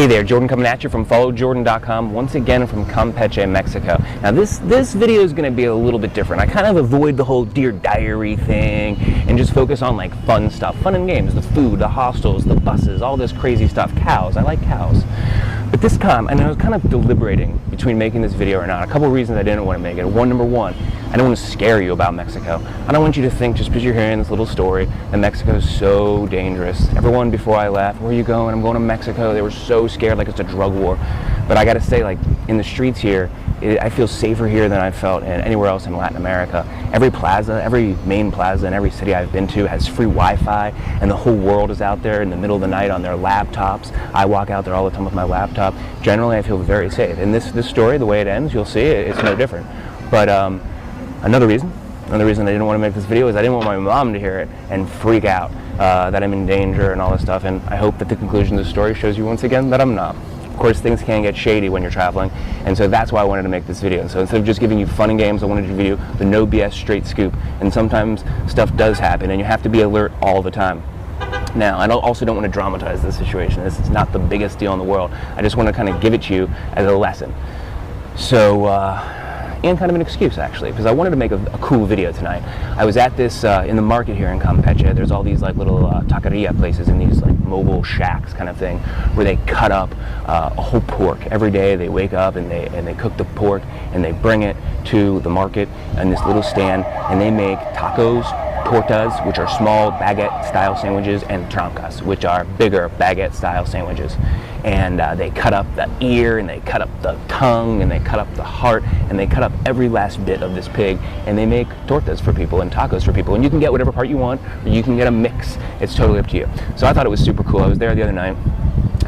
Hey there, Jordan coming at you from followjordan.com, once again from Campeche, Mexico. Now this video is going to be a little bit different. I kind of avoid the whole Dear Diary thing and just focus on like fun stuff, fun and games, the food, the hostels, the buses, all this crazy stuff. Cows, I like cows. But this time, and I was kind of deliberating between making this video or not. A couple of reasons I didn't want to make it. Number one, I don't want to scare you about Mexico. I don't want you to think just because you're hearing this little story that Mexico is so dangerous. Everyone before I left, where are you going? I'm going to Mexico. They were so scared like it's a drug war. But I got to say, like, in the streets here, I feel safer here than I've felt anywhere else in Latin America. Every plaza, every main plaza in every city I've been to has free Wi-Fi, and the whole world is out there in the middle of the night on their laptops. I walk out there all the time with my laptop. Generally, I feel very safe. And this story, the way it ends, you'll see it's no different. But another reason I didn't want to make this video is I didn't want my mom to hear it and freak out that I'm in danger and all this stuff. And I hope that the conclusion of the story shows you once again that I'm not. Of course, things can get shady when you're traveling, and so that's why I wanted to make this video. So instead of just giving you fun and games, I wanted to give you the no BS straight scoop. And sometimes stuff does happen, and you have to be alert all the time. Now, I also don't want to dramatize this situation. This is not the biggest deal in the world. I just want to kind of give it to you as a lesson. So, and kind of an excuse, actually, because I wanted to make a cool video tonight. I was at this, in the market here in Campeche. There's all these like little taqueria places and these like mobile shacks kind of thing, where they cut up a whole pork. Every day they wake up and they cook the pork and they bring it to the market in this little stand, and they make tacos, tortas, which are small baguette-style sandwiches, and trancas, which are bigger baguette-style sandwiches. And they cut up the ear, and they cut up the tongue, and they cut up the heart, and they cut up every last bit of this pig, and they make tortas for people and tacos for people. And you can get whatever part you want, or you can get a mix. It's totally up to you. So I thought it was super cool. I was there the other night,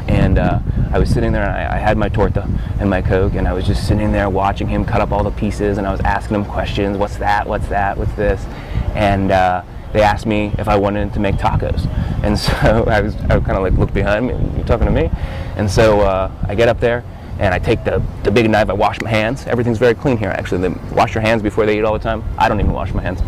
and I was sitting there, and I had my torta and my Coke, and I was just sitting there watching him cut up all the pieces, and I was asking him questions. What's that? What's that? What's this? And they asked me if I wanted to make tacos. And so I kind of like looked behind me, you talking to me? And so I get up there and I take the big knife, I wash my hands. Everything's very clean here, actually. They wash your hands before they eat all the time. I don't even wash my hands.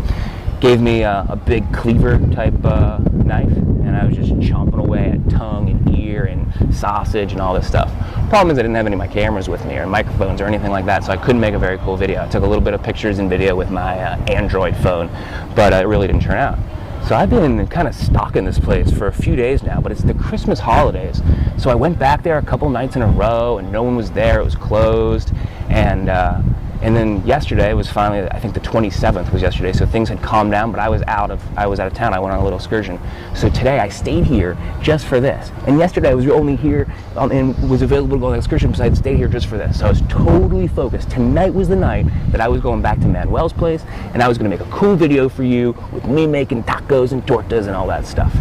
Gave me a big cleaver type knife, and I was just chomping away at tongue and ear and sausage and all this stuff. Problem is I didn't have any of my cameras with me or microphones or anything like that, so I couldn't make a very cool video. I took a little bit of pictures and video with my Android phone, but it really didn't turn out. So I've been kind of stalking this place for a few days now, but it's the Christmas holidays. So I went back there a couple nights in a row, and no one was there. It was closed, and then yesterday was finally, I think the 27th was yesterday, so things had calmed down, but I was out of town. I went on a little excursion. So today I stayed here just for this. And yesterday I was only here and was available to go on an excursion, so I'd stayed here just for this. So I was totally focused. Tonight was the night that I was going back to Manuel's place, and I was gonna make a cool video for you with me making tacos and tortas and all that stuff.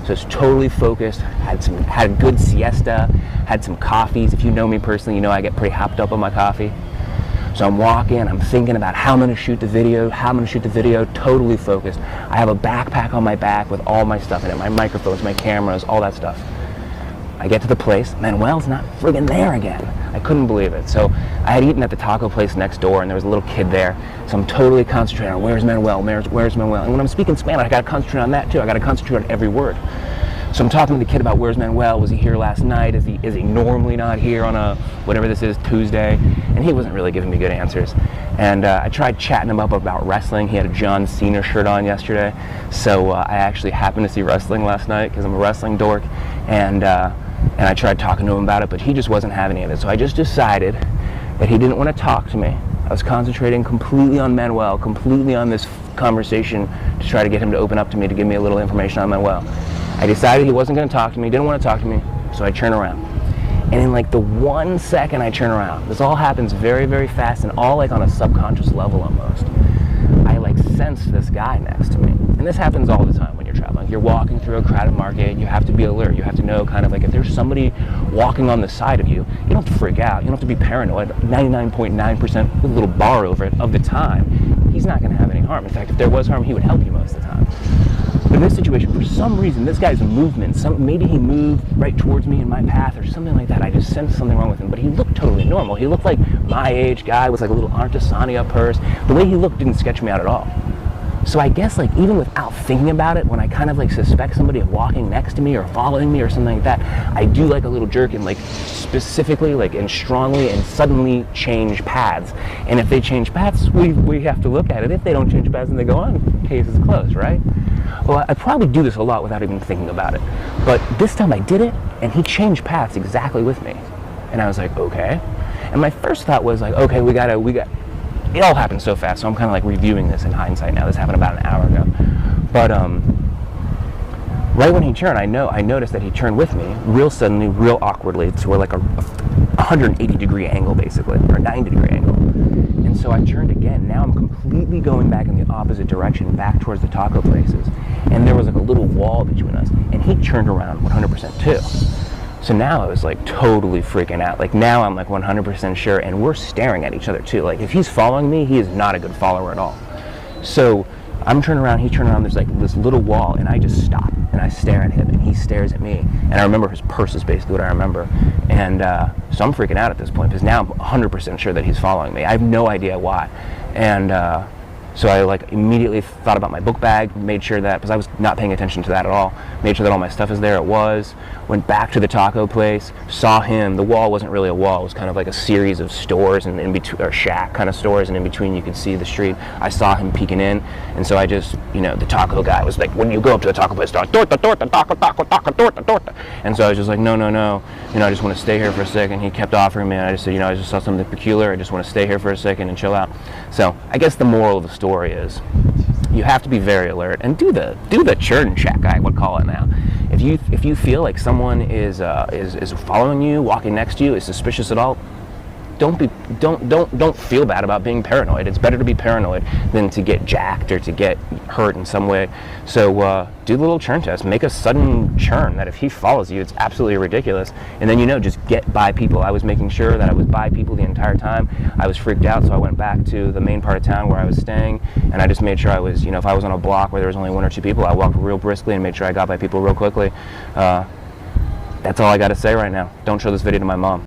So it's totally focused, had a good siesta, had some coffees. If you know me personally, you know I get pretty hopped up on my coffee. So I'm walking, I'm thinking about how I'm going to shoot the video, totally focused. I have a backpack on my back with all my stuff in it, my microphones, my cameras, all that stuff. I get to the place, Manuel's not friggin' there again. I couldn't believe it. So I had eaten at the taco place next door, and there was a little kid there. So I'm totally concentrating on where's Manuel, where's Manuel. And when I'm speaking Spanish, I got to concentrate on that too. I got to concentrate on every word. So I'm talking to the kid about where's Manuel, was he here last night, is he normally not here on a, whatever this is, Tuesday? And he wasn't really giving me good answers. And I tried chatting him up about wrestling. He had a John Cena shirt on yesterday. So I actually happened to see wrestling last night because I'm a wrestling dork. And I tried talking to him about it, but he just wasn't having any of it. So I just decided that he didn't want to talk to me. I was concentrating completely on Manuel, completely on this conversation to try to get him to open up to me, to give me a little information on Manuel. I decided he wasn't going to talk to me, didn't want to talk to me, so I turn around. And in like the 1 second I turn around, this all happens very, very fast and all like on a subconscious level almost. I like sense this guy next to me. And this happens all the time when you're traveling. You're walking through a crowded market, you have to be alert. You have to know kind of like if there's somebody walking on the side of you, you don't have to freak out. You don't have to be paranoid. 99.9% with a little bar over it of the time, he's not going to have any harm. In fact, if there was harm, he would help you most of the time. But in this situation, for some reason, this guy's movement, maybe he moved right towards me in my path or something like that. I just sensed something wrong with him, but he looked totally normal. He looked like my age guy with like a little artesania purse. The way he looked didn't sketch me out at all. So I guess like even without thinking about it, when I kind of like suspect somebody of walking next to me or following me or something like that, I do like a little jerk and like specifically like and strongly and suddenly change paths. And if they change paths, we have to look at it. If they don't change paths and they go on, case is closed, right? Well, I probably do this a lot without even thinking about it. But this time I did it, and he changed paths exactly with me. And I was like, okay. And my first thought was like, okay, we got, it all happened so fast, so I'm kind of like reviewing this in hindsight now. This happened about an hour ago. But right when he turned, I noticed that he turned with me real suddenly, real awkwardly, to like a 180-degree angle, basically, or 90-degree angle. And so I turned again. Now I'm completely going back in the opposite direction, back towards the taco places. And there was like a little wall between us. And he turned around 100% too. So now I was like totally freaking out. Like now I'm like 100% sure, and we're staring at each other too. Like if he's following me, he is not a good follower at all. So I'm turning around, he's turning around, there's like this little wall, and I just stop and I stare at him, and he stares at me. And I remember his purse is basically what I remember. And so I'm freaking out at this point because now I'm 100% sure that he's following me. I have no idea why. And so I like immediately thought about my book bag, made sure that, because I was not paying attention to that at all, made sure that all my stuff is there. It was. Went back to the taco place, saw him. The wall wasn't really a wall. It was kind of like a series of stores, and in between, or shack kind of stores, and in between you could see the street. I saw him peeking in, and so I just, the taco guy was like, when you go up to the taco place, start, torta, torta, taco, taco, taco, torta, torta. And so I was just like, no, I just want to stay here for a second. He kept offering me, and I just said, I just saw something peculiar. I just want to stay here for a second and chill out. So I guess the moral of the story is you have to be very alert and do the churn check, I would call it now. If you feel like someone is following you, walking next to you, is suspicious at all, don't feel bad about being paranoid. It's better to be paranoid than to get jacked or to get hurt in some way. So do the little churn test. Make a sudden churn that if he follows you, it's absolutely ridiculous. And then just get by people. I was making sure that I was by people the entire time. I was freaked out, so I went back to the main part of town where I was staying, and I just made sure I was, if I was on a block where there was only one or two people, I walked real briskly and made sure I got by people real quickly. That's all I got to say right now. Don't show this video to my mom.